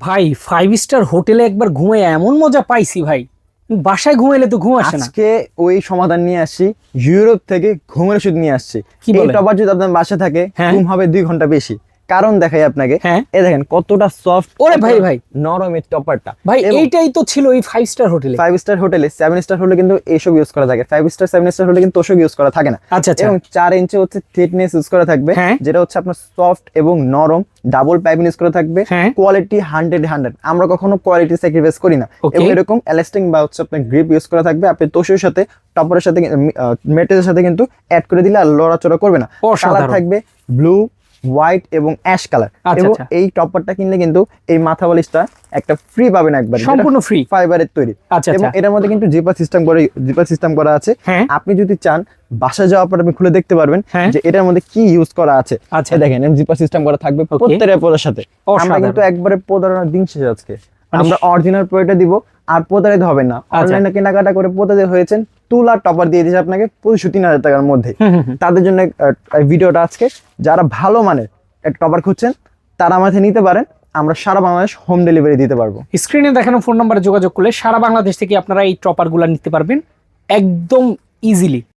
ভাই 5 স্টার হোটেলে একবার ঘুমাই এমন মজা পাইছি ভাই, বাসায় ঘুমাইলে তো ঘুম আসে না। আজকে ওই সমাধান নিয়ে আসছি, ইউরোপ থেকে ঘুমের ওষুধ নিয়ে আসছি। কি এই বলেন? টপার যদি আপনার বাসা থাকে হ্যাঁ। ঘুম হবে 2 ঘন্টা বেশি। কারণ দেখাই আপনাকে, হ্যাঁ। এই দেখেন কতটা সফট, ওরে ভাই ভাই নরম এই টপারটা। ভাই, এইটাই তো ছিল এই 5 স্টার হোটেলে। 5 স্টার হোটেলে, 7 স্টার হলে কিন্তু এইসব ইউজ করা থাকে। 5 স্টার 7 স্টার হলে কিন্তু ওসব ইউজ করা থাকে না। আচ্ছা আচ্ছা। এবং 4 ইঞ্চি হচ্ছে থিকনেস ইউজ করা থাকবে, হ্যাঁ। যেটা হচ্ছে আপনার সফট এবং নরম। ডাবল পাইপিং ইউজ করা থাকবে। হ্যাঁ। কোয়ালিটি 100 আমরা কখনো কোয়ালিটি স্যাক্রিফাইস করি না। Okay. এবং এরকম এলাস্টিং বা হচ্ছে আপনার গ্রিপ ইউজ করা থাকবে। আপনি তোষের সাথে, টপারের সাথে, মেটেরিয়ালের সাথে কিন্তু অ্যাড করে দিলে আর লড়াচড়া করবে না। কালার অসাধারণ। থাকবে ব্লু, হোয়াইট এবং অ্যাশ কালার। আচ্ছা, এবং আচ্ছা। এই টপারটা কিনলে কিন্তু এই মাথা বালিশটা একটা ফ্রি পাবেন একবার, সম্পূর্ণ free? ফাইবারের তৈরি। আচ্ছা, এবং আচ্ছা। এটার মধ্যে কিন্তু জিপার সিস্টেম করা আছে। হ্যাঁ। আপনি যদি চান বাসায় যাওয়ার পর আপনি খুলে দেখতে পারবেন হ্যাঁ। যে এটার মধ্যে কি ইউজ করা আছে। আচ্ছা। এই দেখেন জিপার সিস্টেম করা থাকবে Okay. প্রত্যেকটা পদের সাথে। আমরা অসাধারণ। কিন্তু একবারে প্রতারণার দিন শেষে আজকে মানে আমরা অরিজিনাল প্রোডাক্টটা দিব, আর প্রতারিত হবেন না। অনলাইনে কেনাকাটা করে প্রতারিত হয়েছেন, তুলা টপার দিয়ে দিয়েছে আপনাকে 2500-3000 টাকার মধ্যে। তাদের জন্য এই ভিডিওটা আজকে। যারা ভালো মানের একটা টপার খুঁজছেন তারা আমাদের নিতে পারেন। আমরা সারা বাংলাদেশ হোম ডেলিভারি দিতে পারবো। স্ক্রিনে দেখানো ফোন নাম্বারে যোগাযোগ করলে সারা বাংলাদেশ থেকে আপনারা এই টপারগুলো নিতে পারবেন একদম ইজিলি।